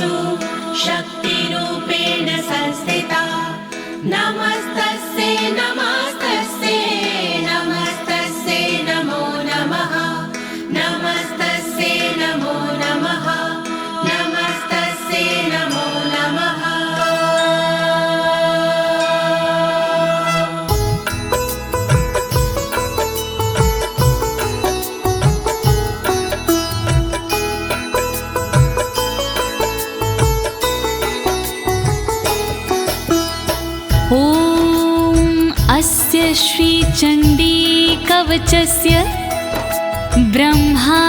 सर्वेषु शक्तिरूपेण संस्थिता। नमस्तस्यै नमस्तस्यै नमस्तस्यै नमो नमः। नमस्तस्यै नमो नमः। नमस्तस्यै नमो नमः। अस्य श्रीचण्डी कवचस्य ब्रह्मा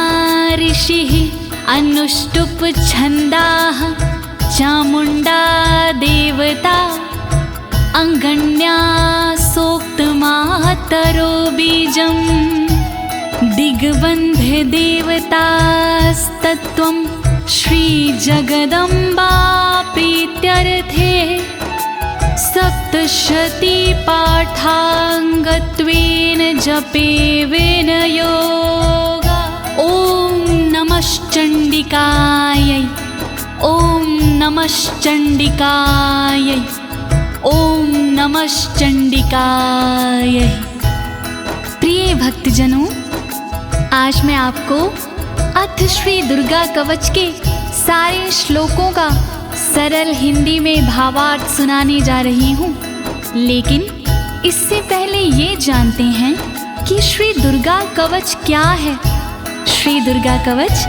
ऋषिः अनुष्टुप् छन्दाः चामुण्डा देवता अङ्गण्या सोक्तमातरो बीजं दिग्बन्धे देवतास्तत्त्वं श्रीजगदम्बा प्रीत्यर्थे सप्तशती पाठाङ्गत्वेन जपे विनयोगा। ॐ नमश्चण्डिकायै ॐ नमश्चण्डिकायै ॐ नमश्चण्डिकायै। प्रिय भक्तजनों, आज मैं आपको अथ श्री दुर्गा कवच के सारे श्लोकों का सरल हिंदी में भावार्थ सुनाने जा रही हूँ। लेकिन इससे पहले ये जानते हैं कि श्री दुर्गा कवच क्या है। श्री दुर्गा कवच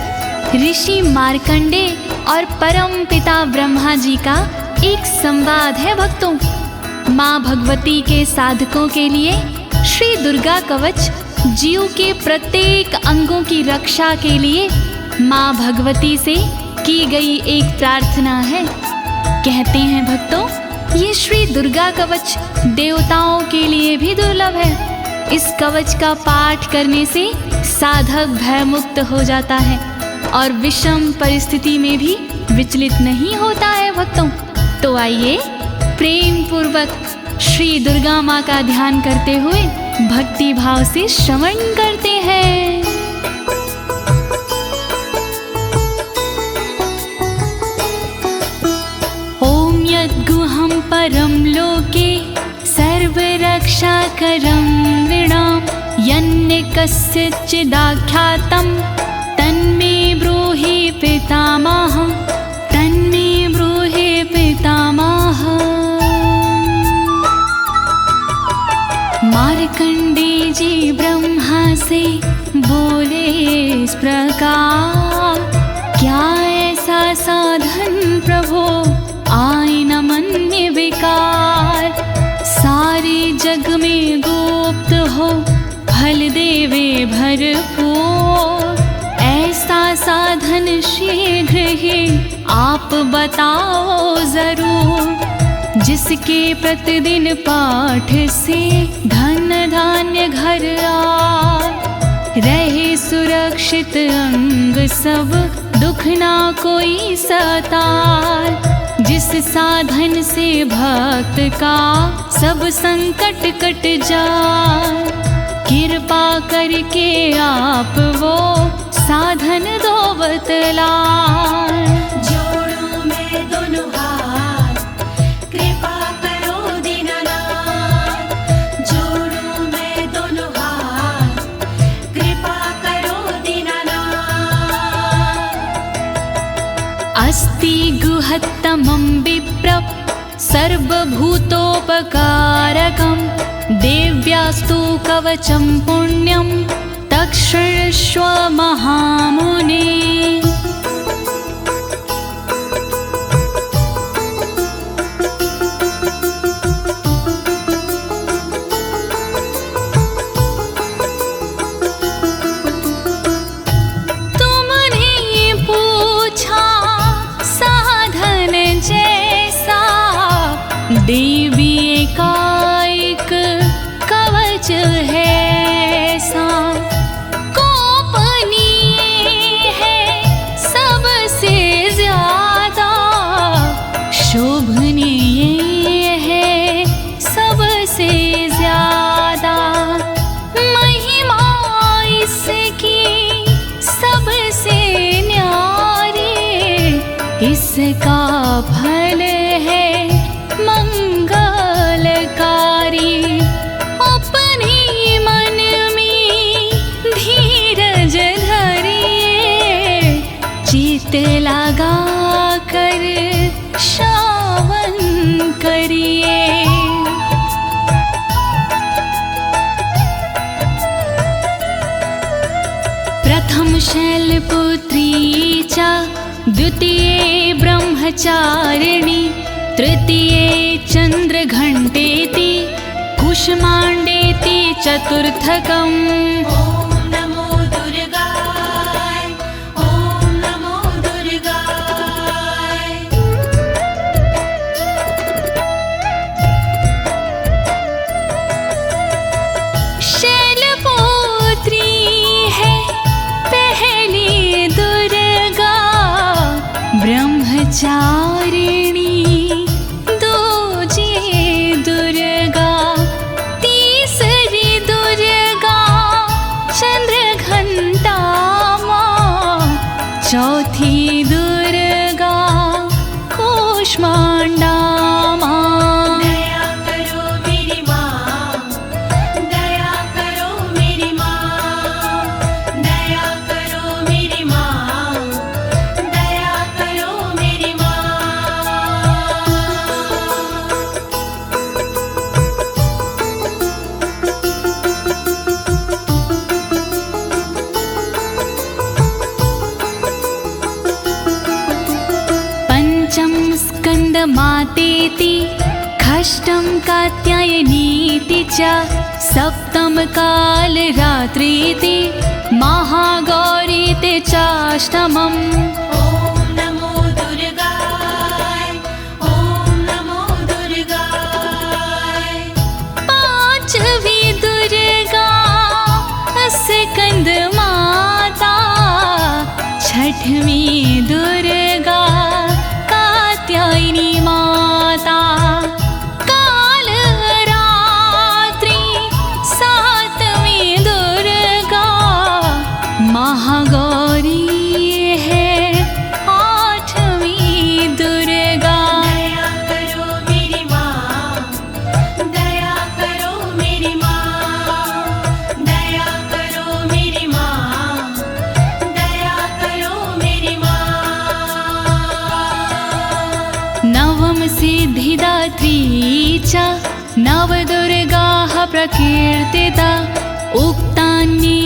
ऋषि मार्कंडे और परम पिता ब्रह्मा जी का एक संवाद है भक्तों। माँ भगवती के साधकों के लिए श्री दुर्गा कवच जीव के प्रत्येक अंगों की रक्षा के लिए माँ भगवती से की गई एक प्रार्थना है। कहते हैं भक्तों, ये श्री दुर्गा कवच देवताओं के लिए भी दुर्लभ है। इस कवच का पाठ करने से साधक भयमुक्त हो जाता है और विषम परिस्थिति में भी विचलित नहीं होता है भक्तों। तो आइए प्रेम पूर्वक श्री दुर्गा माँ का ध्यान करते हुए भक्ति भाव से श्रवण करते हैं। गुहं परं लोके सर्वरक्षाकरं नृणां यन्ने कस्यचिदाख्यातं तन्मे ब्रूहि पितामह। तन्मे ब्रूहि पितामह। मार्कंडे जी ब्रह्मा से बोले इस प्रकार, क्या ऐसा साधन प्रभो आए न मन्य विकार। सारे जग में गुप्त हो फल देवे भरपूर। ऐसा साधन शीघ्र ही आप बताओ जरूर। जिसके प्रतिदिन पाठ से धन धान्य घर आए, रहे सुरक्षित अंग सब दुख ना कोई सताए। जिस साधन से भक्त का सब संकट कट जाए, कृपा करके आप वो साधन दो बतलाए। जोड़ूं मैं दोनों हाथ, कृपा करो दीनानाथ। जोड़ूं मैं दोनों हाथ, कृपा करो दीनानाथ। अस्ति गुहत्तमं विप्र सर्वभूतोपकारकं देव्यास्तु कवचं पुण्यं तक्षृष्व महामुने। देवी एकाएक कवच है सा, गोपनीय इसका फल है मंगलकारी। अपने मन में धीरज धरिए, चित लगा कर श्रवण करिए। प्रथम शैलपुत्री च द्वितीये ब्रह्मचारिणी, तृतीये चन्द्रघण्टेति, कुष्माण्डेति चतुर्थकम्। ॐ नमो दुर्गाय, ॐ नमो दुर्गाय। शैलपुत्री है पहली दुर्गा, ब्रह्मचारिणी दूजी दुर्गा, तीसरी दुर्गा चंद्रघंटा माँ, चौथी दुर्गा कूष्मांडा माँ। दया करो मेरी माँ, दया करो मेरी माँ, दया करो मेरी माँ, दया करो मेरी माँ। पंचम स्कंद मातेति, षष्ठम कात्यायनीति च, सप्तम काल रात्रीति, महागौरीति चाष्टमम्। ॐ नमो दुर्गाय, ॐ नमो दुर्गाय। पांचवी दुर्गा स्कंद माता, छठवीं दुर्गा कात्यायनी माता, काल रात्रि सातवीं दुर्गा महागौरी है, आठवीं दुर्गा। दया करो मेरी माँ, दया करो मेरी माँ, दया करो मेरी माँ, दया करो मेरी माँ। नवम सिद्धिदात्री च, नवदुर्गाः प्रकीर्तिता, उक्तान्येतानि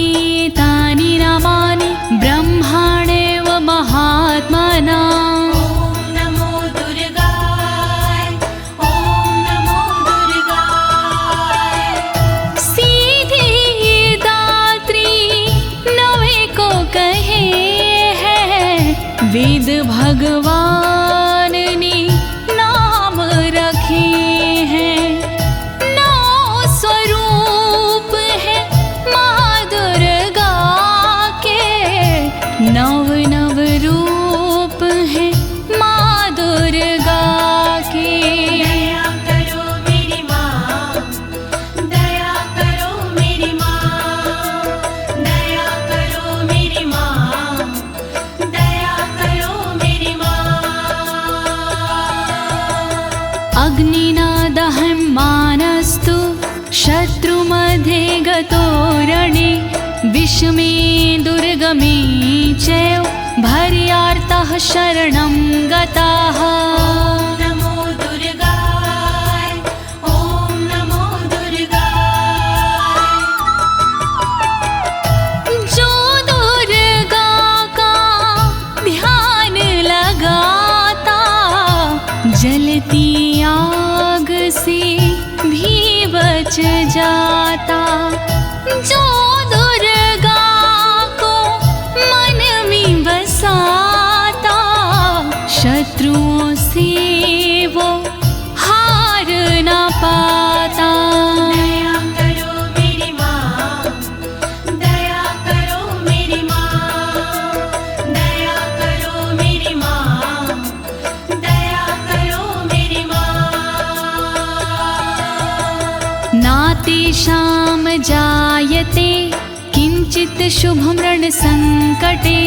नामानि ब्रह्माणेव महात्मना। ॐ नमो दुर्गाय, ॐ नमो दुर्गाय। सिद्धिदात्री नवे को कहे हैं, वेद भगवान ने नाम रखे हैं। नौ स्वरूप है माँ दुर्गा के, नव नव रूप है माँ दुर्गा के। दया करो मेरी माँ, दया करो मेरी माँ, दया करो मेरी माँ, दया करो मेरी माँ। अग्निना दह्यमानस्तु शत्रुमध्ये गतो रणे, विषमे दुर्गमे चैव भर्यार्ताः शरणं गताः। ॐ नमो दुर्गाय, ॐ नमो दुर्गाय। जो दुर्गा का ध्यान लगाता, जलती आग से भी बच जाता। जो दुर्गा को मन में बसाता, शत्रुओं से वो हार न पाता। दया करो मेरी माँ, दया करो मेरी माँ, दया करो मेरी माँ, दया करो मेरी माँ। नातेषां जायते किञ्चित् शुभं रणसङ्कटे,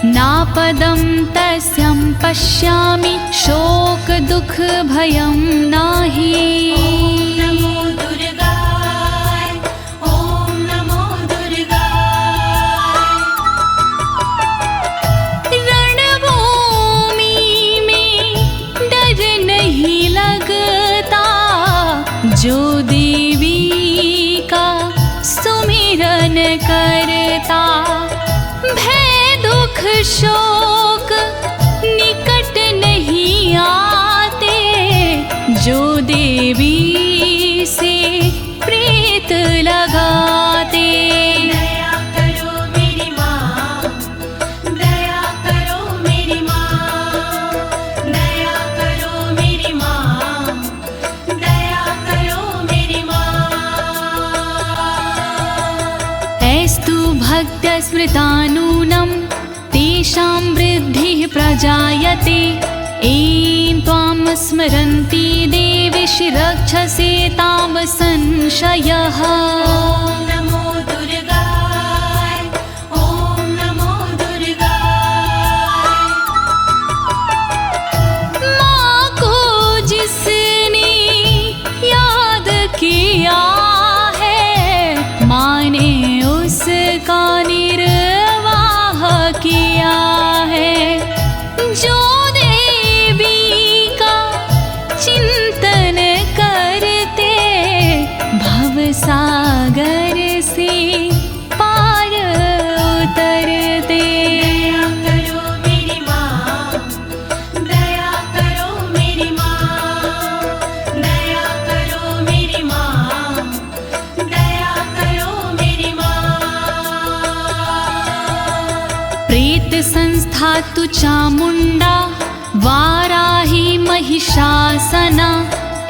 नापदं तस्यं पश्यामि शोक दुख भयं नाही। नमो दुर्गाय, ओम नमो दुर्गाय। रणभूमि में डर नहीं लगता, जो देवी का सुमिरन करता। भय दुख शोक निकट नहीं आते, जो देवी से प्रीत लगाते। दया करो मेरी माँ, दया करो मेरी माँ, दया करो मेरी माँ, दया करो मेरी माँ। ऐस्तु भक्तस्मृतानूनं तेषां वृद्धिः प्रजायते। ऐं त्वां स्मरन्ति देवीशि रक्षसे तां संशयः। ओम नमो दुर्गाय, ओम नमो दुर्गाय। माँ को जिसने याद किया है, माँ ने उसका निर्वाह किया है। जो देवी का चिंतन करते, भवसागर से पार उतरते। दया करो मेरी माँ, दया करो मेरी माँ, दया करो मेरी माँ, दया करो मेरी माँ। प्रेत संस्था तु चामुंडा, वाराही महिषासना।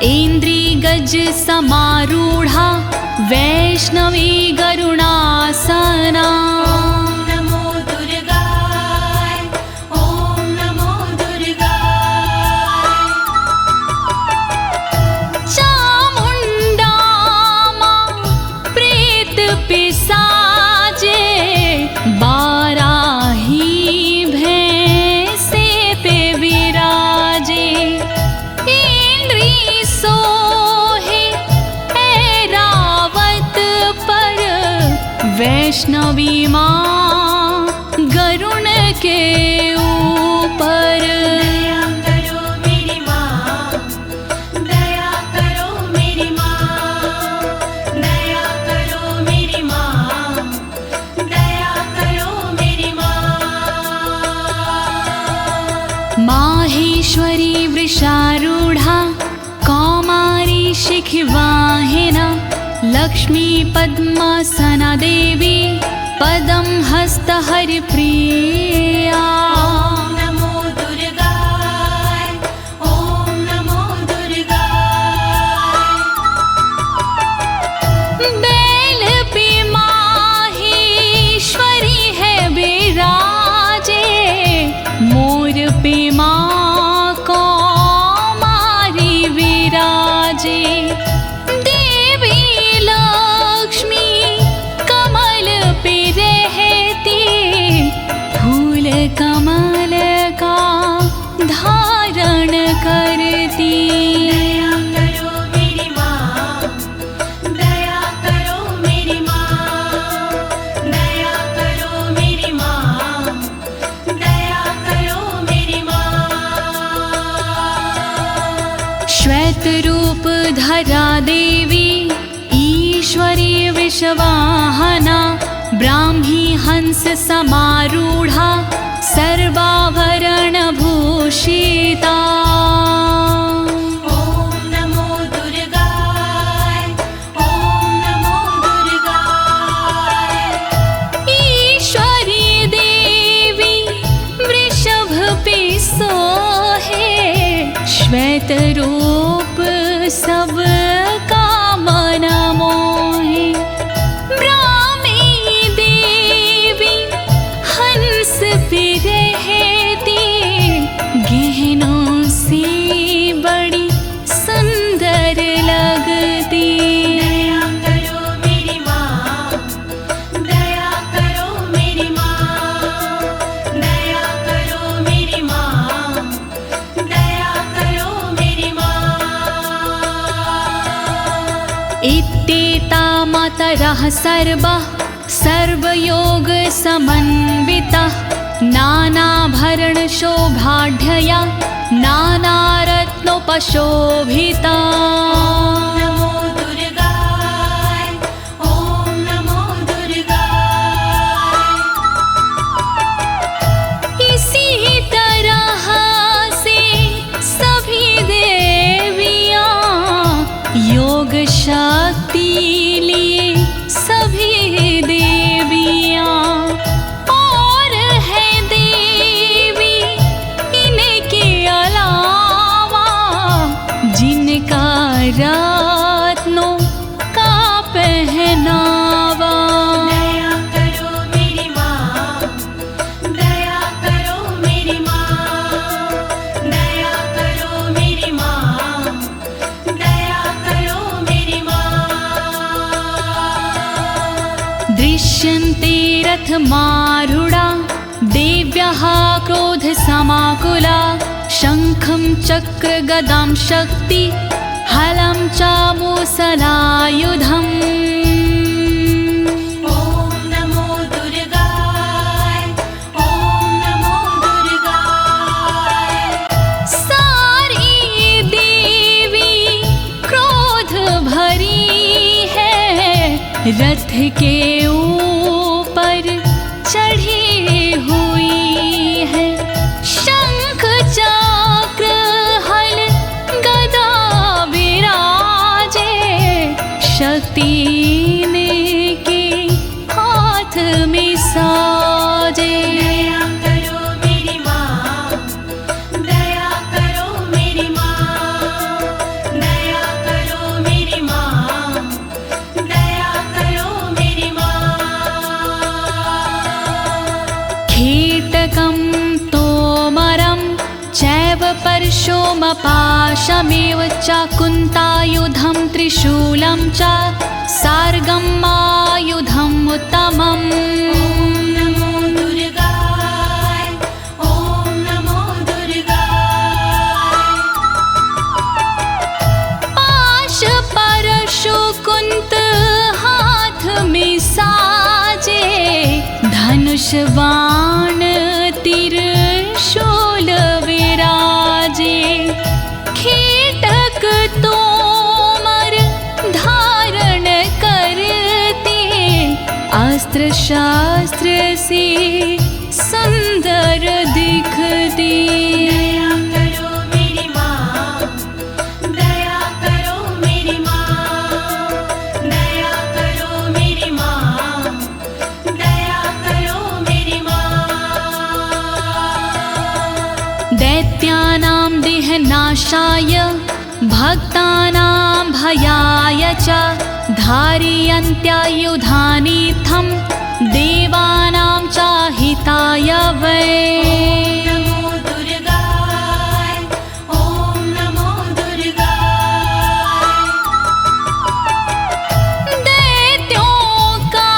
ऐन्द्री गज समारूढ़ा, वैष्णवी गरुणासना। ओम नमो दुर्गाय, ओम नमो दुर्गाय। चामुंडा माँ प्रेत पिसाजे, बाराही भैंसे पे विराजे। इंद्री सोहे ऐरावत पर, वैष्णवी माँ गरुण के ऊपर। दया करो मेरी माँ, दया करो मेरी माँ, दया करो मेरी माँ, दया करो मेरी माँ। माहेश्वरी वृषारूढ़ा, कौमारी शिखिवाहिना। लक्ष्मी पद्मासना देवी, पदं हस्त हरिप्रिया। ओम नमो दुर्गाय, ओम नमो दुर्गाय। बैल पे माहेश्वरी है विराजे, मोर पे माँ कौमारी विराजे। देवी लक्ष्मी कमल पे रहती, फूल कमल का धारण करती। दया करो मेरी माँ, दया करो मेरी माँ, दया करो मेरी माँ, दया करो मेरी माँ। श्वेत रूप धरा देवी, ईश्वरी विश्ववाहना। ब्राह्मी हंस समारूढ़ा, सर्वाभरण भूषिता। ओम नमो दुर्गाय, ओम नमो दुर्गाय। ईश्वरी देवी वृषभ पे सोहे, श्वेत रूप सब का मन मोहे। ब्राह्मी देवी हंस पे रहती, गहनों से बड़ी सुंदर लगती। दया करो मेरी माँ, दया करो मेरी माँ, दया मातरः सर्वः सर्वयोग समन्वितः नानाभरणशोभाढ्यया नानारत्नोपशोभिता। नमो दुर्गाय ॐ नमो दुर्गाय। इसी तरह से सभी देवियां योग शक्ति लिए सभी देवियां और है देवी इनके अलावा जिनका रत्नों का पहनावा। दया करो मेरी माँ, दया करो मेरी माँ, दया करो मेरी माँ, दया करो मेरी माँ। दृश्यन्ते रथमारूढा देव्यः क्रोधसमाकुला शङ्खं चक्रगदां शक्ति हलं च मुसलायुधम्। ॐ नमो दुर्गाय ॐ नमो दुर्गाय। सारी देवी क्रोध भरी है रथ के ऊपर चढ़ी हुई है। शंख चक्र हल गदा विराजे शक्ति इनके हाथ में साजे। दया करो मेरी माँ, दया करो मेरी माँ, दया करो मेरी माँ, दया करो मेरी माँ। कीटकं तोमरं चैव परशुमपाशमेव च कुन्तायुधं त्रिशूलं च सार्गमायुधम् उत्तमम्। नमो दुर्गाय ॐ नमो दुर्गाय। पाश परशु कुंत हाथ में साजे धनुष बाण त्रिशूल विराजे। कीटक तोमर धारण करते अस्त्र शास्त्र से सुंदर दिखते। दया करो मेरी माँ, दया करो मेरी माँ, दया करो मेरी माँ, दया करो मेरी माँ। दैत्यानां देहनाशाय भक्तानां भयाय च धारयन्त्यायुधानीथं देवानां च हिताय वै। नमो दुर्गाय ॐ नमो दुर्गाय। दैत्यों का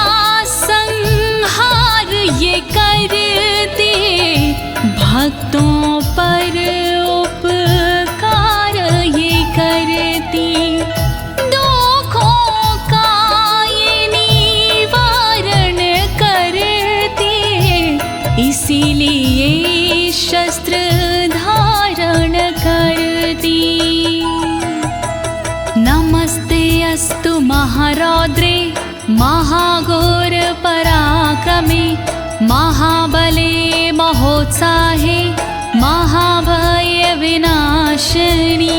संहार ये करते भक्तों पर उपकार ये करती। दुखों का ये निवारण करती इसीलिए शस्त्र धारण करती। नमस्ते अस्तु महारौद्रे महाघोर पराक्रमे महाबले महोत्साहे महाभय विनाशिनी।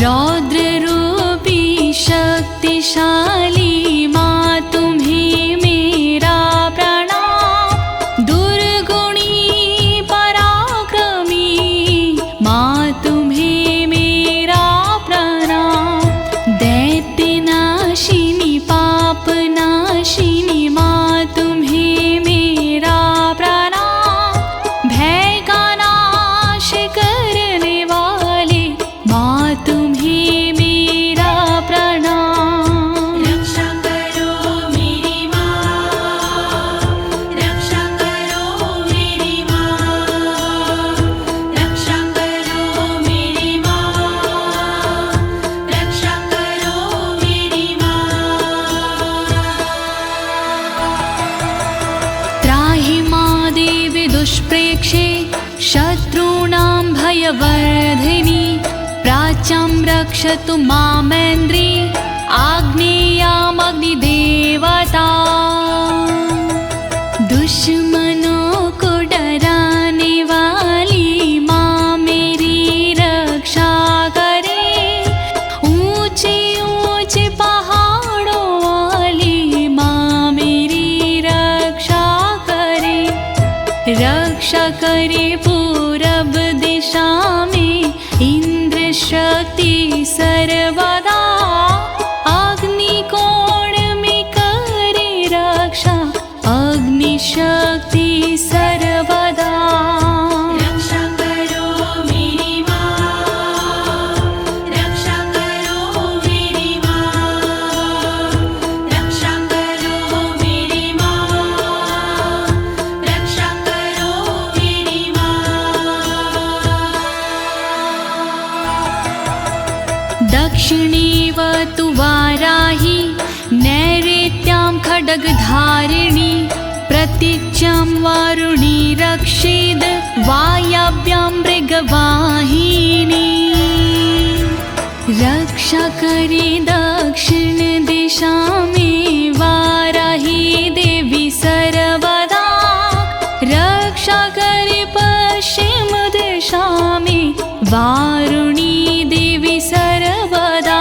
रौद्र रूपी शक्तिशाली माँ तुम्हें मेरा प्रणाम। दुर्गुणी पराक्रमी माँ तुम्हें मेरा प्रणाम। दैत्यनाशिनी पापनाशिनी माँ तुम्हें मेरा प्रणाम। भय का नाश करने वाले माँ रक्षे शत्रूणां भयवर्धिनी प्राच्यां रक्षतु मामेन्द्री आग्नेयामग्निदेवता दुश्मनों को डराने वाली माँ मेरी रक्षा करे ऊंचे ऊंचे पहाड़ों वाली माँ मेरी रक्षा करे पूरब दिशा में इंद्र शक्ति सर्वदा अग्निकोण में करे रक्षा अग्नि शक्ति सर्वदा रक्षा करो मेरी माँ, रक्षा करो मेरी माँ, रक्षा करो मेरी माँ, रक्षा करो मेरी माँ। दक्षिणेवतु वाराही नैऋत्यां खड्गधारिणी प्रतीच्यां वारुणी रक्षेद् वायव्यां मृगवाहिनी रक्षा करे दक्षिण दिशा में वाराही देवी सर्वदा रक्षा करे पश्चिम दिशा में वारुणी देवी सर्वदा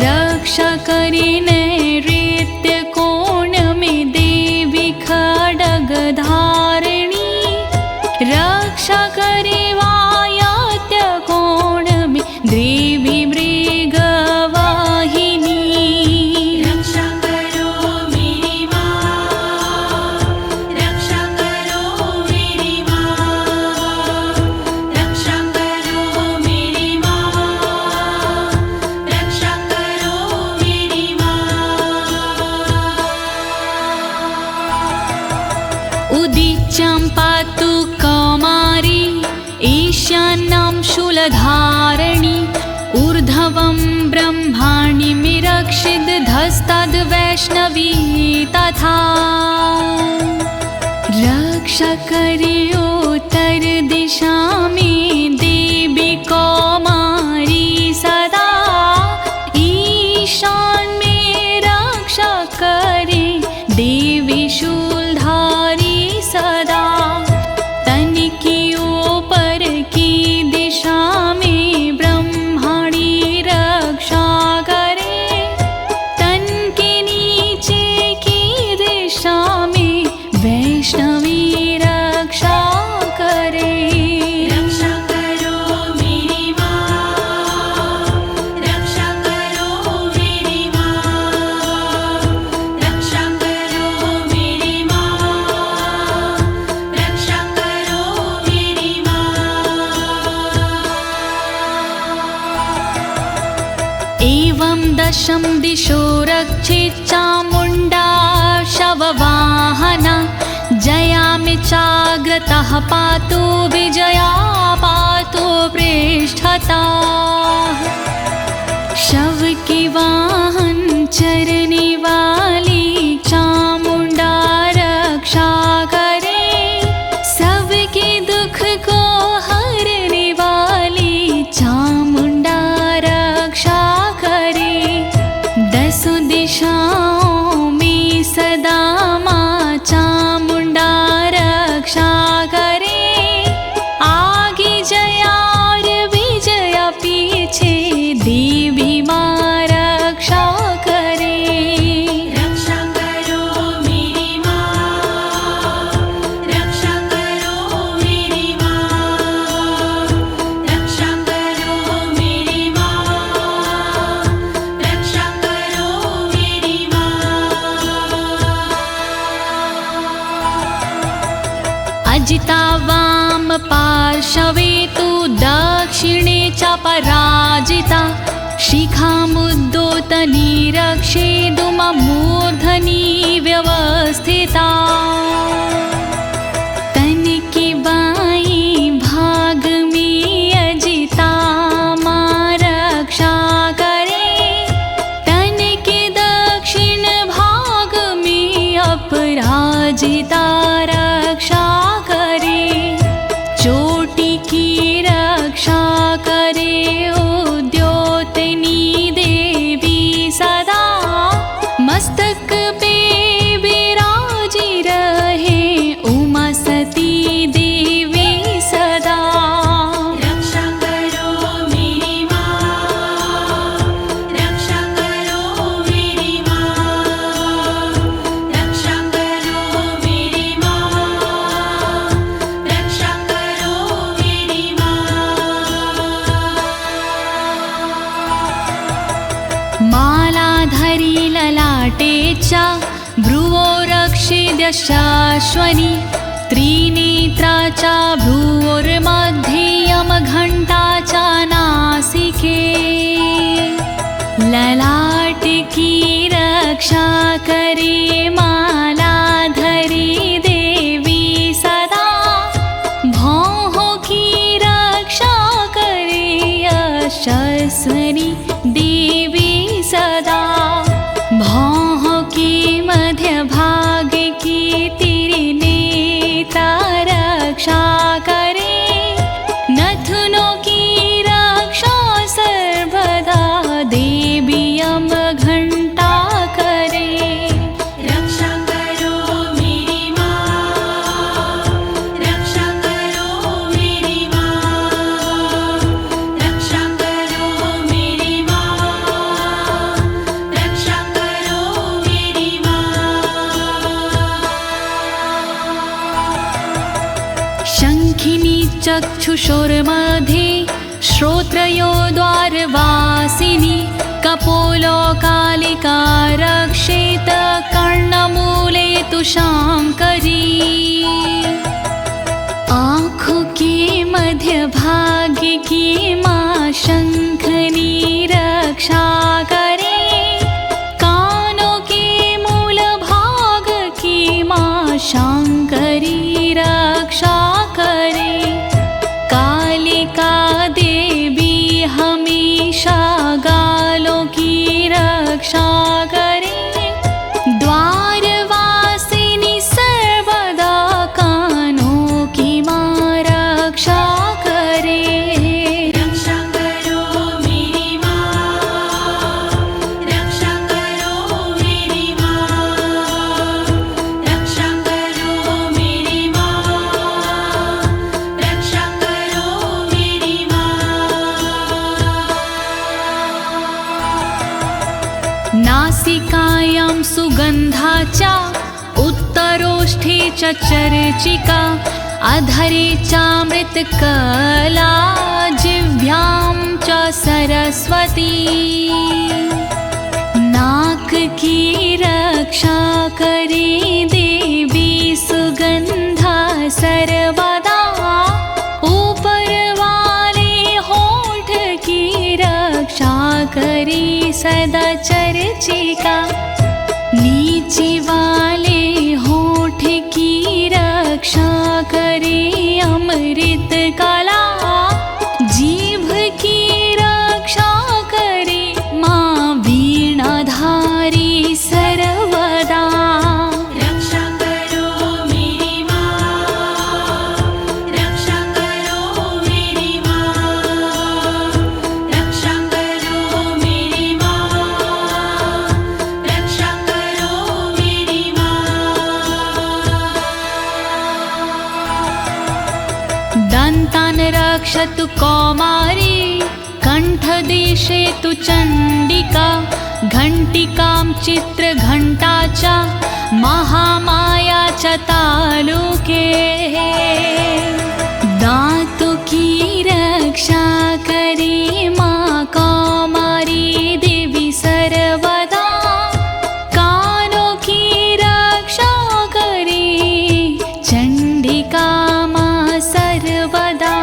रक्षा करे नैऋत्य कोण में देवी खड्गधारिणी रक्षा करे वायव्य कोण में देवी मृगवाहिनी रक्षा करो मेरी माँ, रक्षा करो मेरी माँ, रक्षा करो मेरी माँ, रक्षा करो मेरी माँ। उदीच्यां पातु कौमारी ईशान्यां शूलधारिणी ऊर्ध्वं ब्रह्माणि रक्षिद् धस्ताद् वैष्णवी तथा रक्षा करे उत्तर दिशा में देवी कौमारी सदा ईशान में रक्षा करे देवी शूलधारी सदा तन की ऊपर की दिशा में ब्रह्माणी रक्षा करे तन के नीचे की दिशा में वैष्णवी रक्षा करे रक्षा करो मेरी माँ, रक्षा करो मेरी माँ, रक्षा करो मेरी माँ, रक्षा करो मेरी माँ। एवं दशम दिशो रक्षेत् चामुण्डा शववाहना जयामि चाग्रतः पातु विजया पातु पृष्ठता शव के वाहन चरने वाली चामुण्डा रक्षा करे सबके दुख को हरने वाली चामुण्डा रक्षा करे दसों दिशाओं में सदा माँ चामुण्डा रक्षा करे आगे जया और विजया पीछे देवी माँ रक्षा करे रक्षा करो मेरी माँ, रक्षा करो मेरी माँ, रक्षा करो मेरी माँ, रक्षा करो मेरी माँ। अजिता वाम पार्श्वे तु दक्षिणे च पराजिता शिखामुद्दोतनी रक्षेदुममूर्धनि व्यवस्थिता तन के बाईं भाग में अजिता माँ रक्षा करे तन के दक्षिण भाग में अपराजिता रक्षा करे ललाटेचा भ्रुवो रक्षिद्यशाश्वनी त्रिनेत्राचा भ्रुवोर्मध्ये यमघण्टाचा नासिके ललाट की रक्षा करे मालाधरी देवी सदा भौह की रक्षा करे यशस्विनी देवी सदा भौह की मध्य भाग की त्रिनेत्रा रक्षा करे नथुनों की रक्षा सर्वदा देवी यमघण्टा करे रक्षा करो मेरी माँ रक्षा करो मेरी माँ रक्षा करो मेरी माँ रक्षा करो मेरी माँ शङ्खिनी चक्षुषोर्मध्ये श्रोत्रयो द्वारवासिनी कपोलो कालिका रक्षेत कर्णमूले तु शाङ्करी आँखों के मध्य भाग की माँ शंखनी रक्षा करे कानों के मूल भाग की माँ शांकरी रक्षा करे कालिका देवी हमेशा गालों की रक्षा करे द्वारवासिनी सर्वदा कानों की माँ रक्षा करे रक्षा करो मेरी माँ रक्षा करो मेरी माँ रक्षा करो मेरी माँ रक्षा करो मेरी माँ नासिकायां सुगन्धाचा उत्तरोष्ठे च चर्चिका अधरे चामृतकला जिह्वां च सरस्वती नाक की रक्षा करे देवी सुगंधा सर्वदा ऊपर वाले होठ की रक्षा करे सदा चर्चिका नीचे वाले होठ की रक्षा करे अमृत कला जीभ की रक्षा करे माँ वीणाधारी सर्वदा रक्षा करो मेरी माँ रक्षा करो मेरी माँ रक्षा करो मेरी माँ रक्षा करो मेरी माँ दन्तान् रक्षतु कौमारी कण्ठदेशे तु चण्डिका घण्टिकां चित्रघण्टा च महामाया च तालुके दातु की रक्षा करे माँ कौमारी देवी सर्वदा कानों की रक्षा करे चण्डिका माँ सर्वदा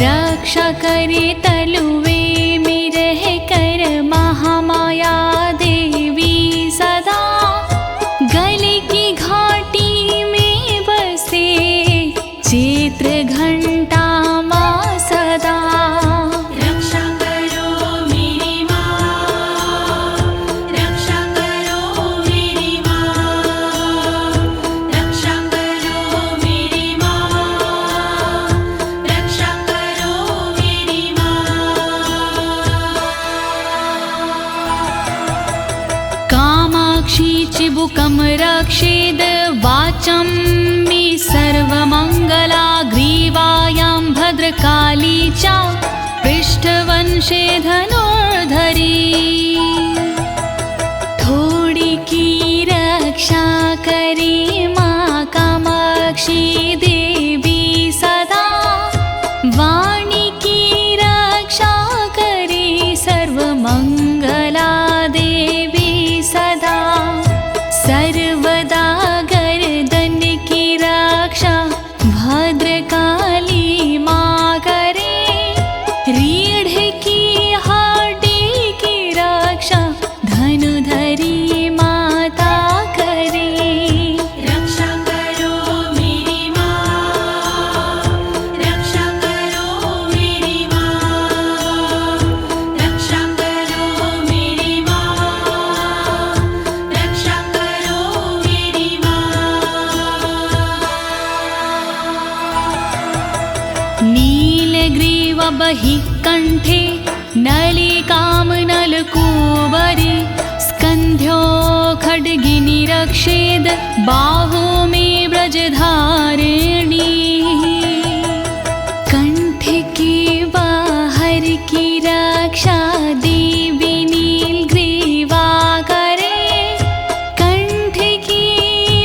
रक्षा करे तलुवे में रह कर महामाया देवी सदा गले की घाटी में बसे चित्र घंटा माँ सदा रक्षा करो मेरी माँ रक्षा करो मेरी माँ रक्षा करो मेरी माँ रक्षा करो मेरी माँ कामाक्षी चिबुकं रक्षेद वाचं मे सर्वमङ्गला ग्रीवायां भद्रकाली च पृष्ठवंशे धनुर्धरी थोड़ी की रक्षा करे माँ कामाक्षी देवी सदा वाणी की रक्षा करे सर्वमंगला देवी सदा बहि कंठे नलिकां नलकूबरी स्कन्ध्यो खड्गिनी रक्षेद बाहु मे ब्रजधारिणी कंठ के बाहर की रक्षा देवी नीलग्रीवा करे कंठ की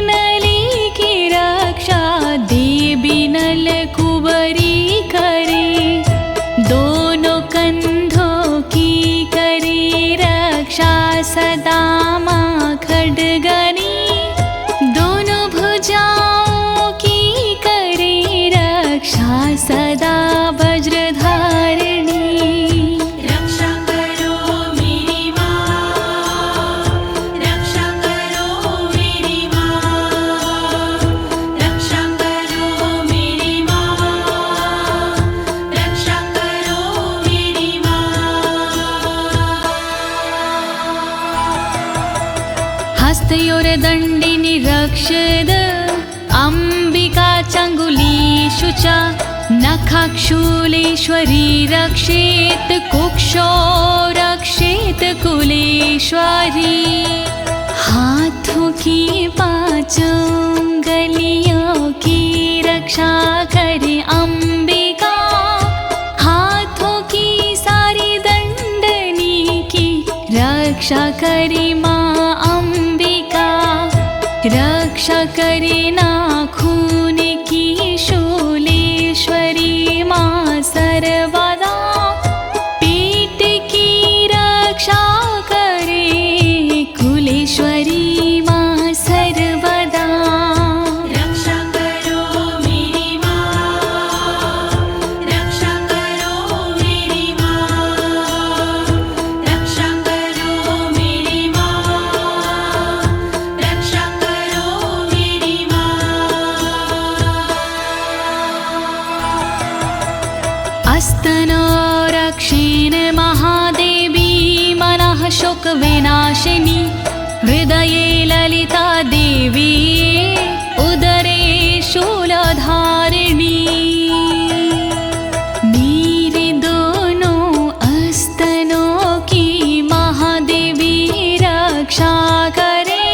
नली की रक्षा देवी नलकूबरी करे दोनों कंधों की करे रक्षा सदा माँ खड्गनी दोनों भुजाओं की करे रक्षा सदा वज्रधारिणी रक्षा करो मेरी माँ, रक्षा करो मेरी माँ, रक्षा करो मेरी माँ, रक्षा करो मेरी माँ। हस्तयोर्दण्डिनी रक्षद अम्बिका चङ्गुलीषु च नखाक्षूलेश्वरी रक्षेत कुक्षो रक्षेत कुलेश्वरी हाथों की पांचों उंगलियों की रक्षा करे अम्बिका हाथों की सारी दंडनी की रक्षा करे माँ अम्बिका रक्षा करे नाखून की शूलेश्वरी माँ सर्वदा पेट की रक्षा करे कुलेश्वरी माँ सर्वदा रक्षा करो मेरी माँ, रक्षा करो मेरी माँ, रक्षा करो मेरी माँ, रक्षा करो मेरी माँ। अस्तनो रक्षेण महादेवी मनः शोकविनाशिनी हृदये ललिता देवी उदरे शूलधारिणी मेरे दोनों अस्तनों की महादेवी रक्षा करे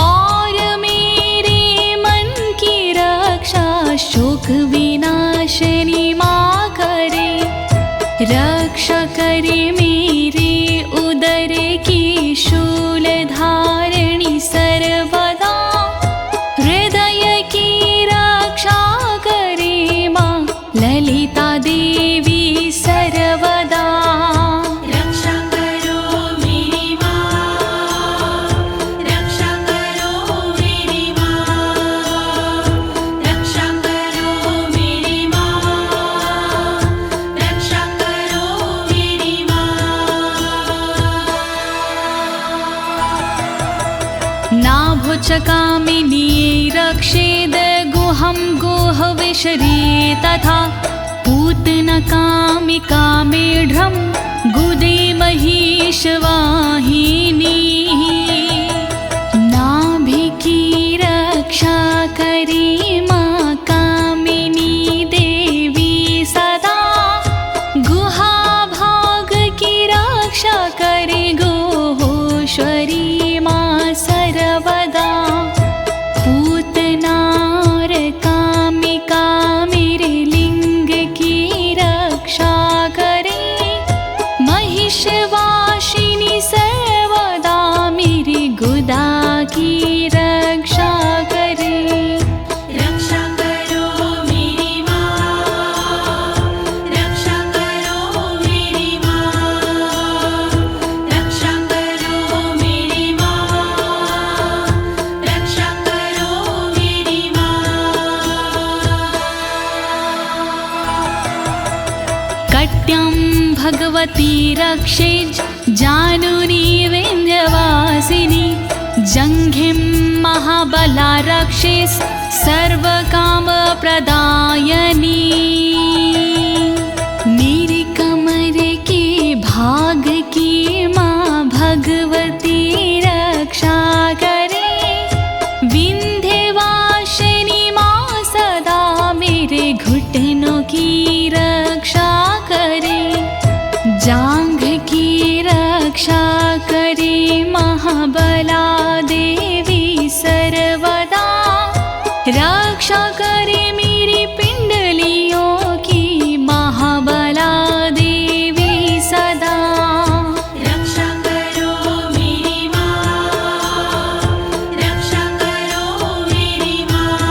और मेरे मन की रक्षा शोक विनाशिनी माँ करे रक्षा करे मेरे उदर की शूलधारिणी सर्वदा हृदय की रक्षा करे माँ ललिता देवी सर्वदा रक्षा करो मेरी माँ, रक्षा करो मेरी माँ, रक्षा करो मेरी माँ, रक्षा करो मेरी माँ। नाभुचकामिनी रक्षेद गुहं गुहविशरी तथा पूतनकामिका मेढ्रं गुदे महिषवाहिनी नाभि की रक्षा करे माँ कामिनी देवी सदा गुहा भाग की रक्षा करे गोहोश्वरी माँ सर्वदा पूतनार कामिका मेरे लिंग की रक्षा करे महिषवासिनी सर्वदा मेरी गुदा की रक्षा करे रक्षा करो मेरी माँ, रक्षा करो मेरी माँ, रक्षा करो मेरी माँ, रक्षा करो मेरी माँ। कट्यं भगवती रक्षेज जानुनी विन्ध्यवासिनी जङ्घिं महाबला रक्षेस् सर्वकामप्रदायिनी मेरे कमर के भाग की माँ भगवती रक्षा करे विन्ध्यवासिनी माँ सदा मेरे घुटनों की रक्षा महाबला देवी सर्वदा, रक्षा करे मेरी पिंडलियों की महाबला देवी सदा। रक्षा करो मेरी माँ, रक्षा करो मेरी माँ,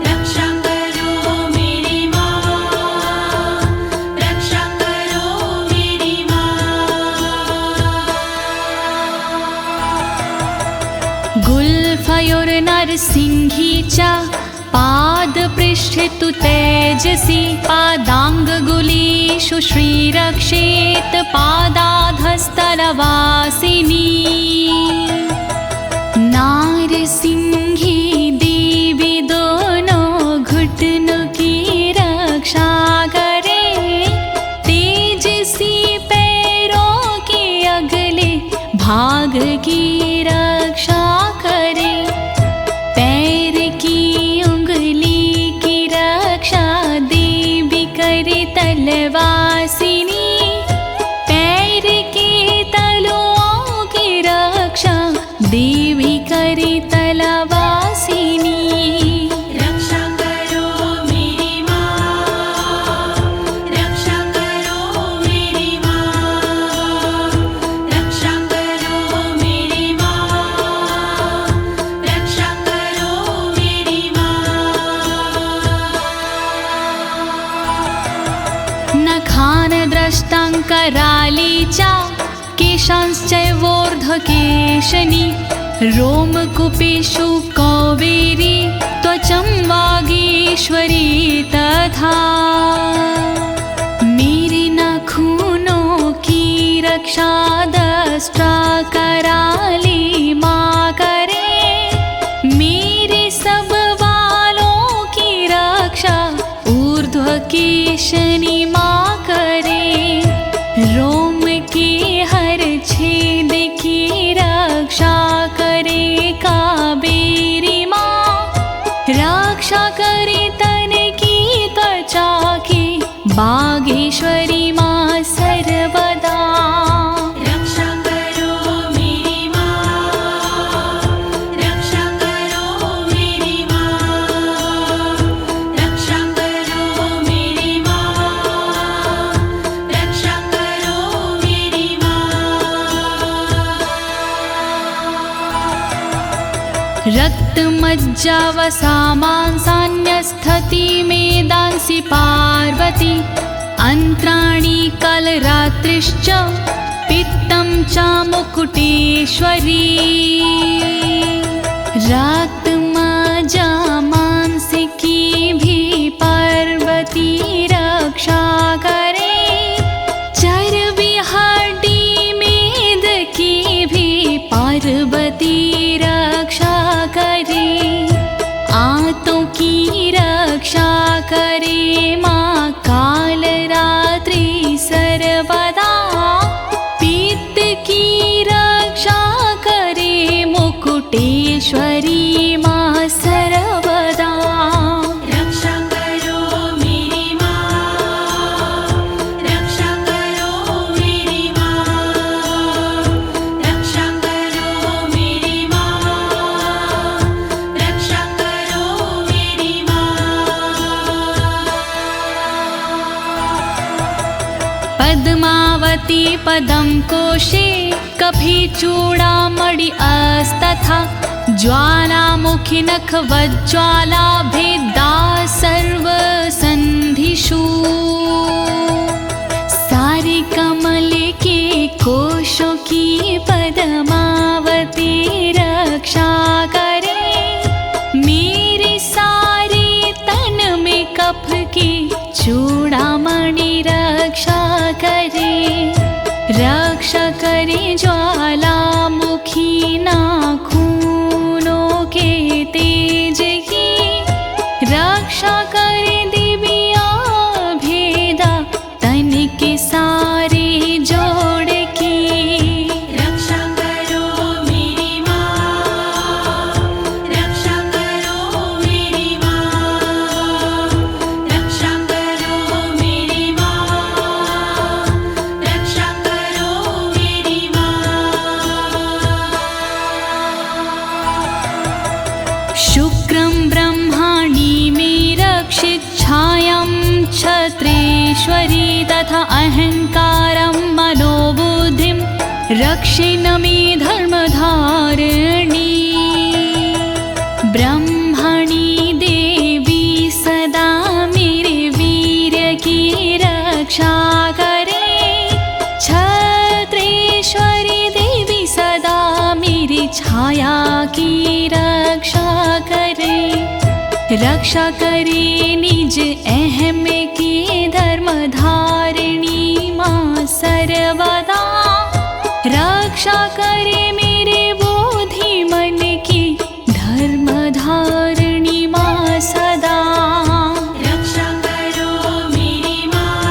रक्षा करो मेरी माँ, रक्षा करो मेरी माँ। गुल्फयोर्नरसिंहीचा पादपृष्ठे तु तेजसि, पादाङ्गुलीषु श्रीरक्षेत् पादाधस्तलवासिनी। नारसिंही देवी दोनों घुटनों की रक्षा करे, तेजसी पैरों के अगले भाग की रक्षा करे। पैर की उंगली की रक्षा देवी करे तलवासिनी, पैर के तलुओं की रक्षा देवी करे तलवासिनी। रक्षा करो मेरी माँ, रक्षा करो मेरी माँ, रक्षा करो मेरी माँ, रक्षा करो मेरी माँ। नखानद्रष्टाङ्करालीचा केशांश्चैवोर्ध्वकेशनी, रोमकूपेषु कौवेरी त्वचं वागीश्वरी तथा। मेरे नाखूनों की रक्षा दष्टा कराली माँ करे, मेरे सब बालों की रक्षा ऊर्ध्वकेशनी माँ करे। रोम के हर छेद की रक्षा करे कावेरी माँ, रक्षा करे तन की त्वचा की बागेश्वरी माँ सर्वदा। रक्षा करो मेरी माँ, रक्षा करो मेरी माँ, रक्षा करो मेरी माँ, रक्षा करो मेरी माँ। रक्तमज्जावसामांसान्यस्थति मेदांसि पार्वती, अन्त्राणि कलरात्रिश्च पित्तं च मुकुटेश्वरी। रक्तमज्जामांसिकी भी पार्वती रक्षा करे, चर्बी हड्डी मेद की भी पार्वती रक्षा करे। आंतों की रक्षा करे माँ कालरात्रि सर्वदा, पित्त की रक्षा करे मुकुटेश्वरी माँ सर्वदा। रक्षा करो मेरी माँ, रक्षा करो मेरी माँ, रक्षा करो मेरी माँ, रक्षा करो मेरी माँ। पद्मावती पदं कोशे कफीचूडामणि अस्तथा, ज्वालामुखी नखवज्ज्वाला भेदा सर्वसन्धिषु। सारे कमल के कोशों की पद्मावती रक्षा करे, मेरे सारे तन में कफ की चूड़ामणि रक्षा करे। रक्षा करे ज्वालामुखी नाखूनों के तेज की, रक्षा करे दिव्या भेदा तन के सारे जोड़ की। रक्षा करो मेरी माँ, रक्षा करो मेरी माँ, रक्षा करो मेरी माँ, रक्षा करो मेरी माँ। क्षत्रेश्वरी तथा अहंकारं मनोबुद्धिं रक्षिणमि धर्मधारिणी ब्रह्मणि देवी सदा मेरे वीर्य की रक्षा करे। क्षत्रेश्वरी देवी सदा मेरी छाया की रक्षा करे। रक्षा करे निज अहम की धर्मधारिणी माँ सर्वदा। रक्षा करे मेरे बोधि मन की धर्मधारिणी माँ सदा। रक्षा करो मेरी माँ,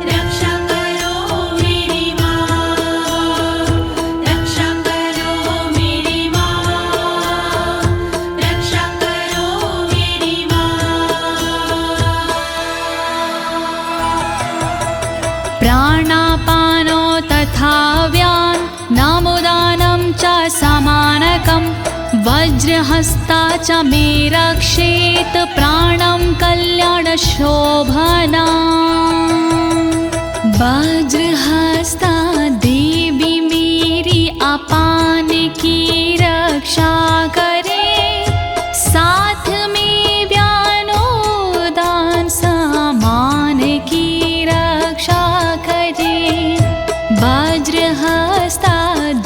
रक्षा करो मेरी माँ, रक्षा करो मेरी माँ, रक्षा करो मेरी माँ। प्राणापानो तथा व्यान नामोदानं च समानकं वज्रहस्ता च मे रक्षेत प्राणं कल्याणशोभना। वज्रहस्ता देवी मेरी अपान की रक्षा करे। साथ में व्यानोदान समान की रक्षा करे। वज्रहस्ता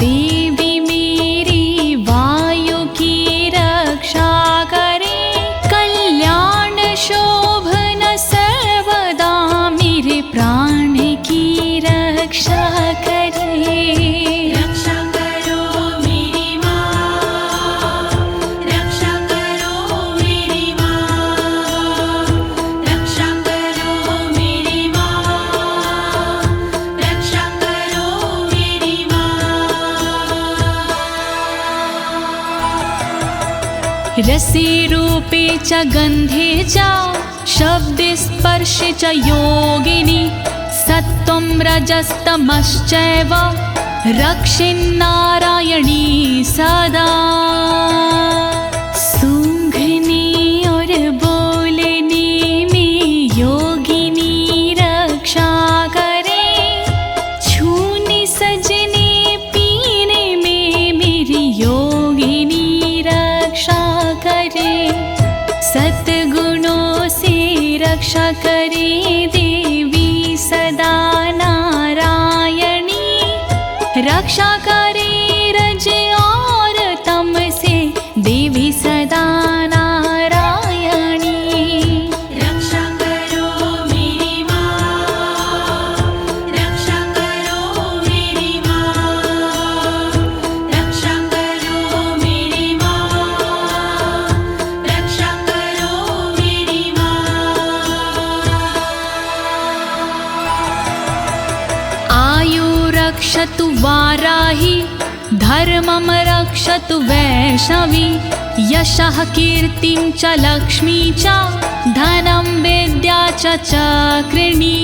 देवी मेरी वायु की रक्षा करे। कल्याण शोभन सर्वदा मेरे प्राण की रक्षा करे। रक्षा करो मेरी माँ, रक्षा करो मेरी माँ, रक्षा करो मेरी माँ, रक्षा करो मेरी माँ। रसे रूपे च गन्धे च शब्दे स्पर्शे च योगिनी सत्त्वं रजस्तमश्चैव रक्षिन्नारायणी सदा। सूंघने और बोलने में योगिनी रक्षा करे। छूने सजने पीने में मेरी योगिनी रक्षा करे। सद्गुणों से रक्षा करे देवी सदा नारायणी। रक्षा करे रज और तम से देवी सदा नारायणी। रक्षा करो मेरी माँ, रक्षा करो मेरी माँ, रक्षा करो मेरी माँ, रक्षा करो मेरी माँ। आयु रक्षतु वाराही धर्मं रक्षतु वैष्णवी। यशः कीर्तिं च लक्ष्मी च धनं विद्या च चक्रिणी।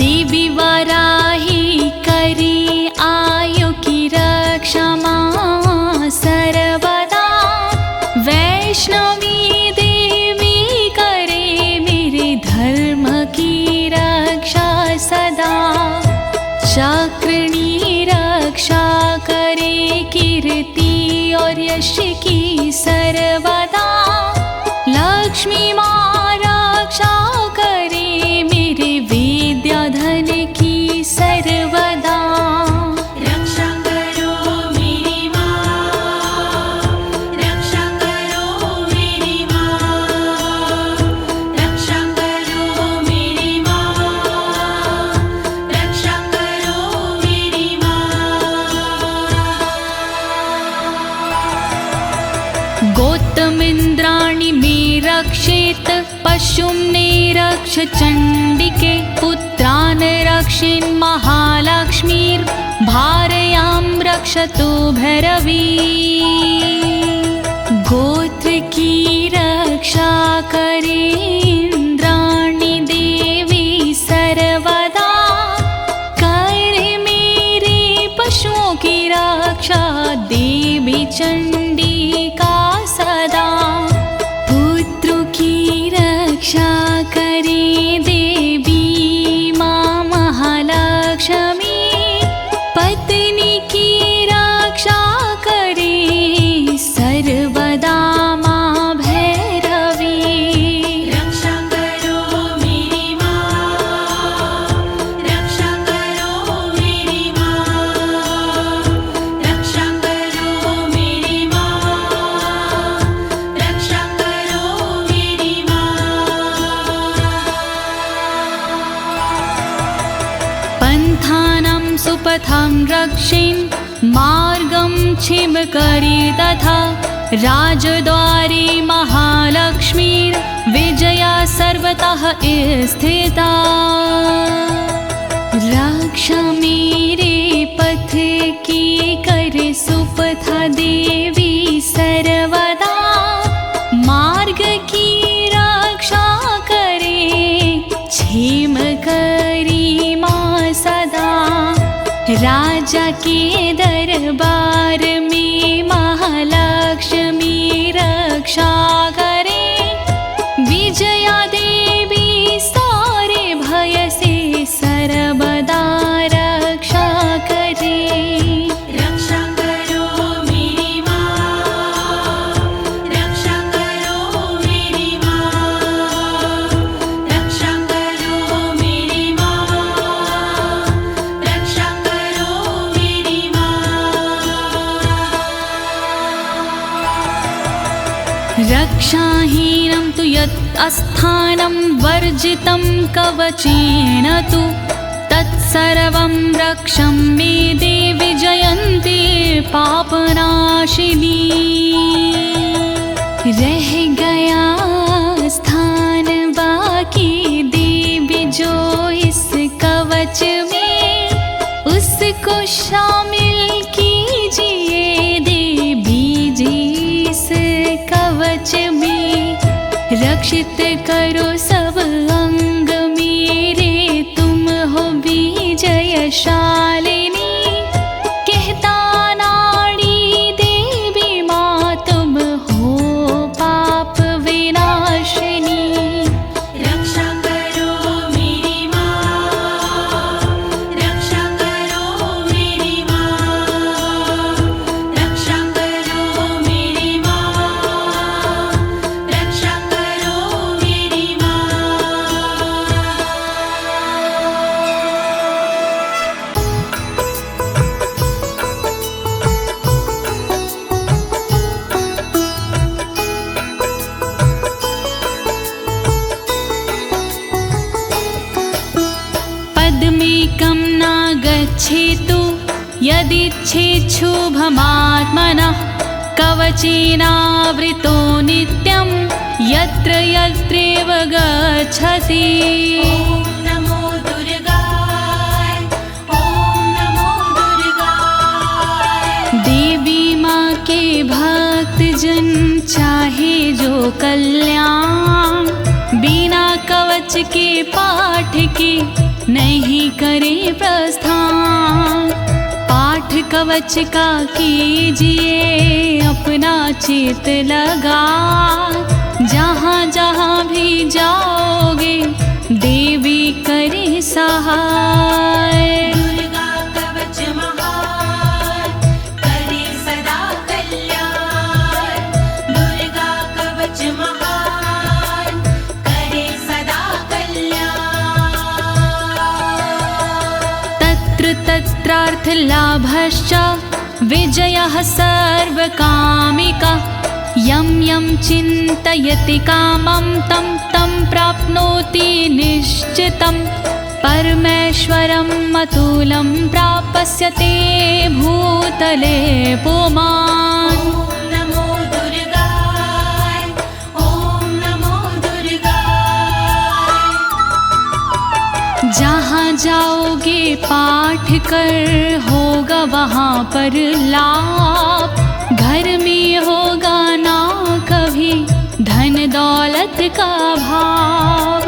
देवी वाराही करे आयु की रक्षा माँ सर्वदा। वैष्णवी देवी करे मेरे धर्म की रक्षा सदा। चक्रिणी रक्षा करे कीर्ति और यश की सर्वदा। लक्ष्मी माँ रक्षा करे मेरे विद्या धन की सर्वदा। रक्षा करो मेरी माँ, रक्षा करो मेरी माँ, रक्षा करो मेरी माँ, रक्षा करो मेरी माँ। गोत्तमिन्द्राणि मे रक्षेत पशुं निरक्ष चण्डिके। पुत्रान् रक्षेन् महालक्ष्मीर्भार्यां रक्षतु भैरवी। गोत्र की रक्षा करे इंद्राणी देवी सर्वदा। करे मेरे पशुओं की रक्षा देवी चंडिका सदा। पुत्रों की सुपथं रक्षेन् मार्गं छिमकरी तथा राजद्वारे महालक्ष्मीर्विजया सर्वतः स्थिता। रक्षा मेरे पथ की कर सुपथा देवी सर्वदा, मार्ग की रक्षा करे क्षेम करी माँ सदा। राजा के दरबार में महालक्ष्मी रक्षा करे, विजया देवी सारे भय से सर्वदा रक्षा करे। रक्षा करो मेरी माँ, रक्षा करो मेरी माँ, रक्षा करो मेरी माँ, रक्षा करो मेरी माँ। रक्षाहीनं तु यत् अस्थानं वर्जितं कवचेन तु, तत्सर्वं रक्षं मे देवि जयन्ती पापनाशिनी। रह गया स्थान बाकी देवी जो इस कवच में, उसको शामिल कीजिए देवी जी इस कवच में। रक्षित करो सब अंग मेरे, तुम हो विजयशालिनी। कहता नाड़ी देवी माँ तुम हो पाप विनाशिनी। रक्षा करो मेरी माँ, रक्षा करो मेरी माँ, रक्षा करो मेरी माँ, रक्षा करो मेरी माँ। पद्मेकं न गच्छेतु यदिच्छेच्छुभमात्मनः, कवचेनावृतो नित्यं यत्र यत्रैव गच्छति। ॐ नमो दुर्गाय, ॐ नमो दुर्गाय। देवी माँ के भक्त जन चाहे जो कल्याण, बिना कवच के पाठ के नहीं करे प्रस्थान। पाठ कवच का कीजिए अपना चित लगा, जहाँ जहाँ भी जाओगे देवी करे सहाय। दुर्गा कवच महान, करे सदा कल्याण। दुर्गा कवच महान, करे सदा कल्याण। तत्र तत्रार्थलाभश्च विजयः सर्वकामिका। यं यं चिन्तयति कामं तं तं प्राप्नोति निश्चितं। परमेश्वरम् अतुलं प्राप्स्यते भूतले पुमान्। ॐ नमो दुर्गाय, ॐ नमो दुर्गाय। जहाँ जाओगे पाठ कर होगा वहाँ पर लाभ। घर में होगा ना कभी धन दौलत का भाव।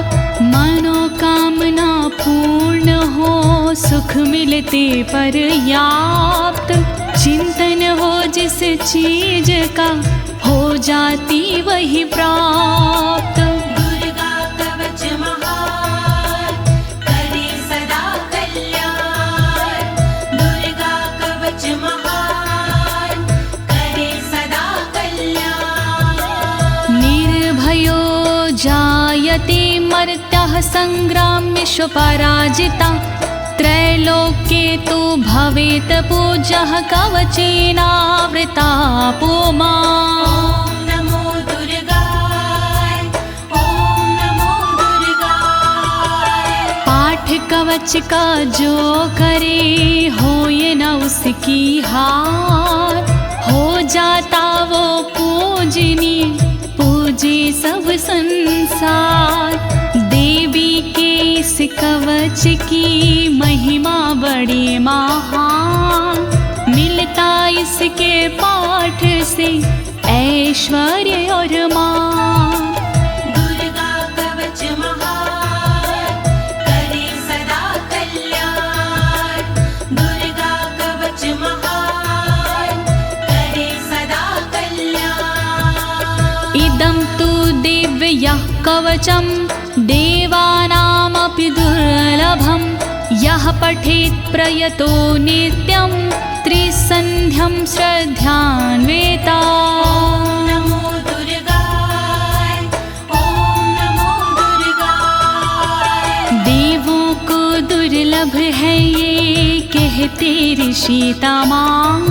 मनोकामना पूर्ण हो सुख मिलते पर्याप्त। चिंतन हो जिस चीज का हो जाती वही प्राप्त। दुर्गा कवच महान, करे सदा कल्याण। दुर्गा कवच महान, करे सदा कल्याण। निर्भयो जायते मर्त्यः संग्राम्येषु पराजिता। त्रैलोक्ये तु भवेत् पूज्यः कवचेनावृता पुमान्। ॐ नमो दुर्गाय, ॐ नमो दुर्गाय। पाठ कवच का जो करे हो संसार। देवी के इस कवच की महिमा बड़ी महान, मिलता इसके पाठ से ऐश्वर्य और मान। दुर्गा कवच महान, करे सदा कल्याण। दुर्गा कवच महान, करे सदा कल्याण। इदं तु दिव्यः कवचं देवानामपि दुर्लभं। यः पठेत् प्रयतो नित्यं त्रिसन्ध्यं श्रद्धान्विता। नमो दुर्गाय, ओम नमो दुर्गाय। देवों को दुर्लभ है ये कहते ऋषि तमाम।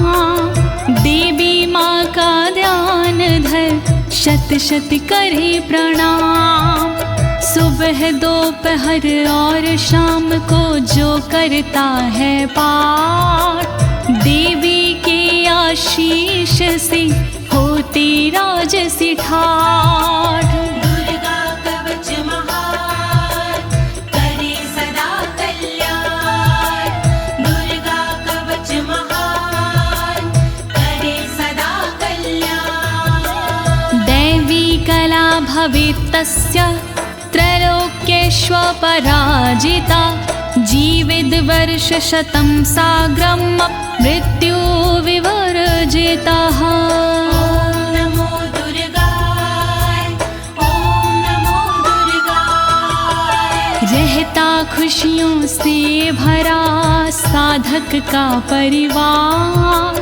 देवी माँ का ध्यान धर शत शत करे प्रणाम। सुबह दोपहर और शाम को जो करता है पाठ, देवी के आशीष से होती राजसी ठाठ। दुर्गा कवच महान, करे सदा कल्याण। दुर्गा कवच महान, करे सदा कल्याण। दैवी कला भवेत् तस्य त्रैलोक्येष्वपराजिता। जीवेद् वर्षशतं साग्रं मृत्यु विवर्जितः। ॐ नमो दुर्गाय, ॐ नमो दुर्गाय। रहता खुशियों से भरा साधक का परिवार।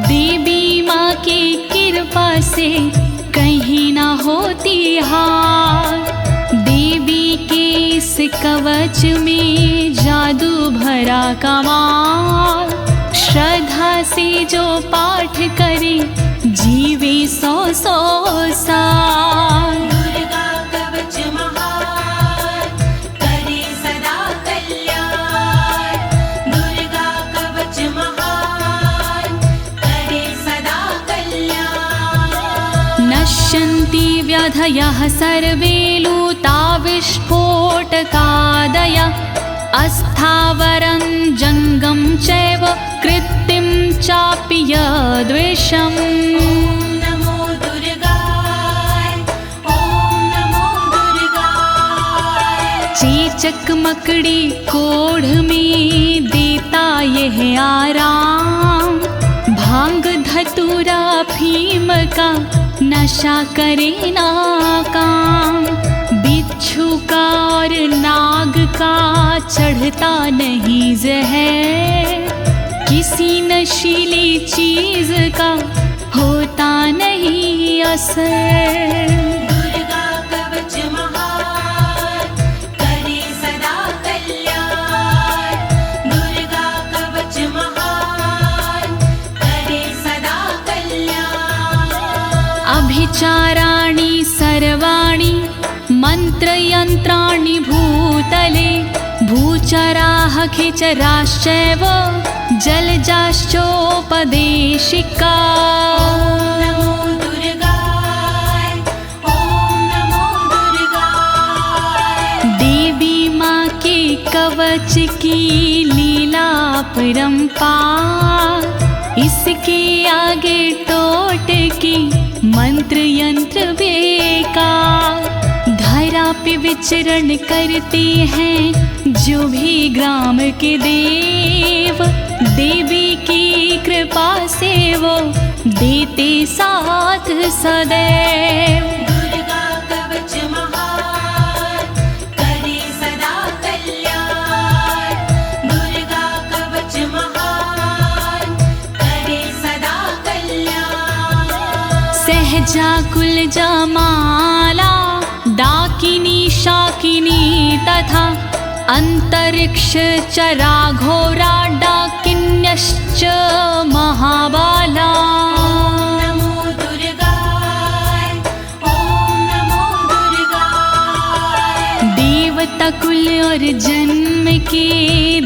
देवी माँ की कृपा से कहीं ना होती हार। देवी के इस कवच में जादू भरा कमाल। श्रद्धा से जो पाठ करे जीवे 100 साल। दुर्गा कवच महान, करे सदा कल्याण। दुर्गा कवच महान, करे सदा कल्याण। नश्यन्ति व्याधयः सर्वे लूता विस्फोटकादय। अस्थावरं जङ्गं चैव कृत्तिं चापि यद्विषम्। ॐ नमो दुर्गाय, ॐ नमो दुर्गाय। चेचक मकड़ी कोढ़ में देता यह आराम। भांग धतूरा भीम का नशा करे ना काम। बिच्छू का और नाग का चढ़ता नहीं जहर। किसी नशीली चीज का होता नहीं असर। दुर्गा कवच महान, करे सदा कल्याण। दुर्गा कवच महान, करे सदा कल्याण। अभिचाराणि सर्वाणि मंत्रयंत्राणि भूतले। भूचराः खिचराश्चैव जलजाश्चोपदेशिका। नमो दुर्गाय, ॐ नमो दुर्गाय। देवी माँ के कवच की लीला परंपार। इसके आगे टोटके मंत्र यंत्र बेकार। धरा पे विचरण करते हैं जो भी ग्राम के देव। देवी की कृपा से वो देते साथ सदैव। दुर्गा कवच महान, करे सदा कल्याण। दुर्गा कवच महान, करे सदा कल्याण। सहजा कुलजा माला डाकिनी शाकिनी तथा अंतरिक्ष चरा घोरा डाकिन्यश्च महाबाला। नमो दुर्गाय, ॐ नमो दुर्गाय। देवता कुल और जन्म के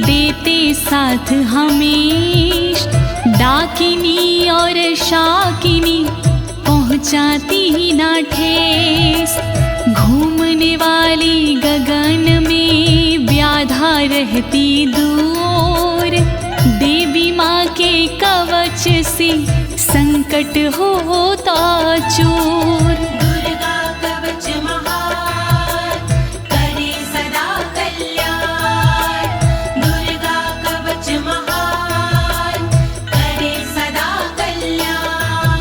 देते साथ हमेश। डाकिनी और शाकिनी पहुँचाती ना ठेस। घूमने वाली गगन में व्याधा रहती दूर, देवी माँ के कवच से संकट होता चूर। दुर्गा कवच महान करे सदा कल्याण, दुर्गा कवच महान करे सदा कल्याण।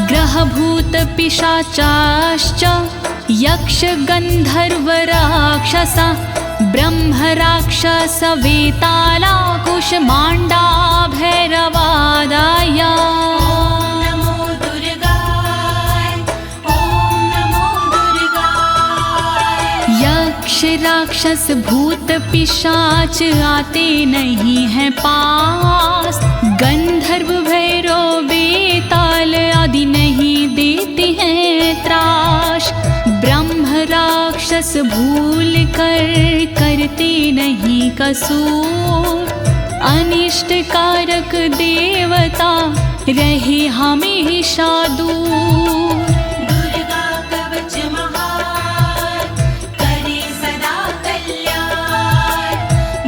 ग्रह भूत पिशाचाश्च यक्ष गंधर्व राक्षसा, ब्रह्म राक्षस वेताला कुष्मांडा भैरवादाया। ओम नमो दुर्गाय, ओम नमो दुर्गाय। यक्ष राक्षस भूत पिशाच आते नहीं हैं पास, गंधर्व भैरव बेताल आदि नहीं देते हैं त्रास। ब्रह्म राक्षस भूल कर करते नहीं कसूर, अनिष्ट कारक देवता रहे हमेशा दूर। दुर्गा कवच महान करे सदा कल्याण,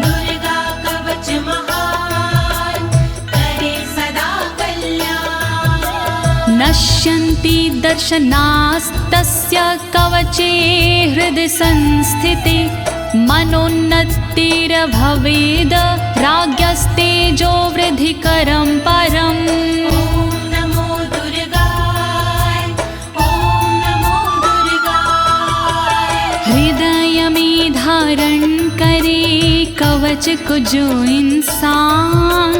दुर्गा कवच महान करे सदा कल्याण। नश्यन्ति दर्शनास्तस्य कवचे हृदि संस्थिते, मनोन्नतिर्भवेद राज्ञस्तेजो वृद्धिकरं परम्। ओम नमो दुर्गाय, ओम नमो दुर्गाय। हृदय में धारण करे कवच को जो इंसान,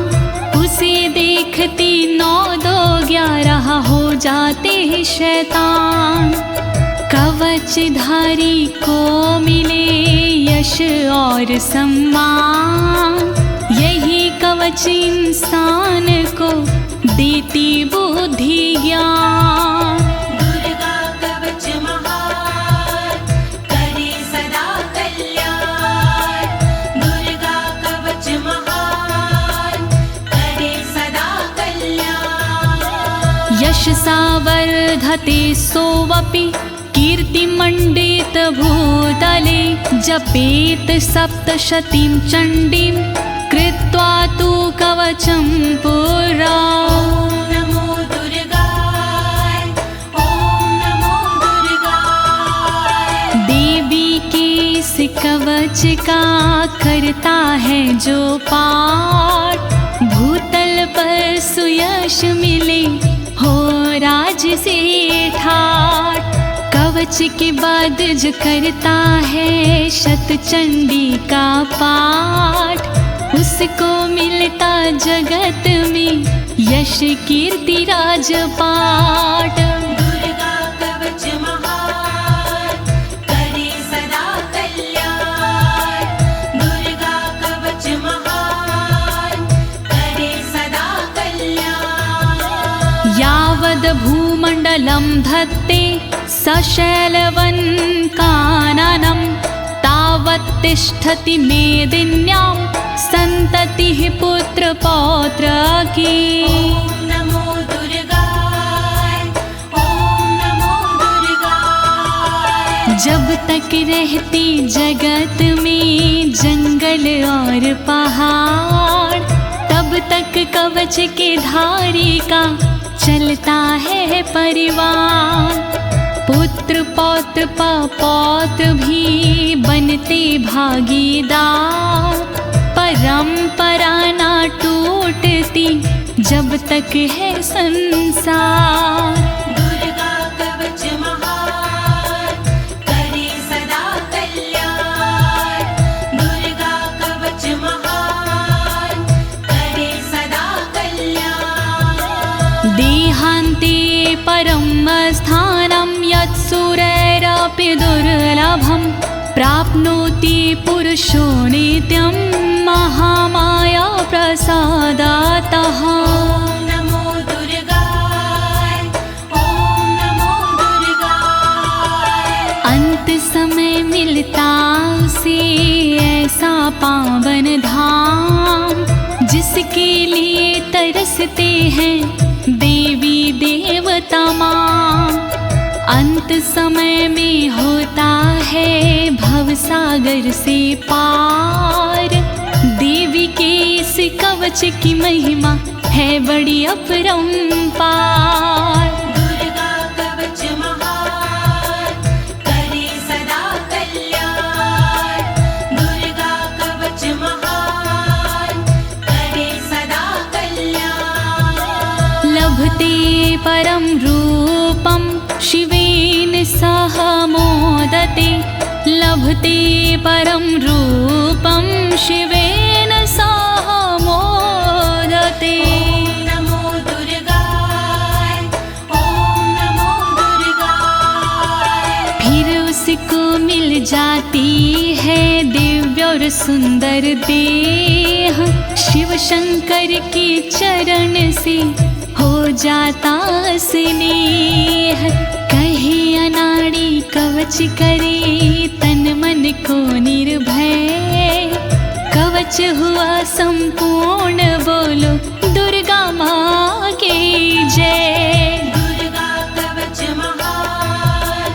उसे देखती 9 2 11 हो जाते हैं शैतान। कवचधारी को मिले यश और सम्मान, यही कवच इंसान को देती बुद्धि ज्ञान। दुर्गा कवच महान करे सदा कल्याण, दुर्गा कवच महान करे सदा कल्याण। यशसा वर्धते सोऽपि कीर्तिमण्डित भूतले, जपेत सप्तशतीं चण्डीं कृत्वा तु कवचं पुरा। ओम नमो दुर्गाय, ओम नमो दुर्गाय। देवी के इस कवच का करता है जो पाठ, भूतल पर सुयश मिले हो राज से ठाठ। कवच के बाद जो करता है शतचंडी का पाठ, उसको मिलता जगत में यश कीर्ति राजपाट। दुर्गा कवच महान करे सदा कल्याण, दुर्गा कवच महान करे सदा कल्याण। यावद् भूमण्डलं धत्ते सशैलवन् काननं, तावत् तिष्ठति मेदिन्यां सन्ततिः पुत्र पौत्र की। ओम नमो दुर्गाय, ओम नमो दुर्गाय। जब तक रहती जगत में जंगल और पहाड़, तब तक कवच के धारी का चलता है परिवार। पुत्र पौत्र पौत्र भी बनते भागीदार, परंपरा ना टूटती जब तक है संसार। दुर्गा कवच महान करे सदा कल्याण, दुर्गा कवच महान करे सदा कल्याण। देहान्ते परं स्थानं यत्सुरैरपि दुर्लभं, प्राप्नोति पुरुषो नित्यं महामाया प्रसादातः। ओम नमो दुर्गाय, ओम नमो दुर्गाय। अंत समय मिलता उसे ऐसा पावन धाम, जिसके लिए तरसते हैं देवी देवता माँ। अंत समय में होता है भवसागर से पार। देवी के इस कवच की महिमा है बड़ी अपरंपार। दुर्गा कवच महान करे सदा कल्याण। दुर्गा कवच महान करे सदा कल्याण। लभते परम रूपम शिवेन सह मोदते। लभते परम रूपम शिवेन सह मोदते। ओम नमो दुर्गाय ओम नमो दुर्गाय। फिर उसको मिल जाती है दिव्य और सुंदर देह। शिव शंकर के चरण से हो जाता स्नेह। कहे अनाड़ी कवच करे तन मन को निर्भय। कवच हुआ संपूर्ण बोलो दुर्गा माँ की जय। दुर्गा कवच महान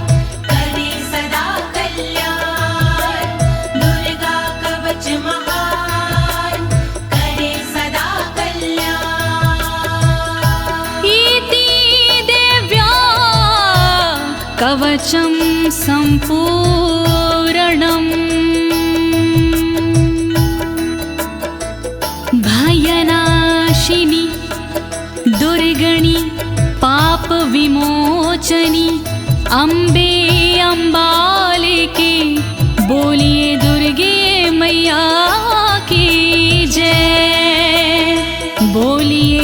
करे सदा कल्याण। दुर्गा कवच महान करे सदा कल्याण। इति देव्या कवचं सम्पूर्णम्। भयनाशिनी दुर्गणि पाप विमोचनी अम्बे अम्बालिके। बोलिए दुर्गे मैया की जय। बोलिए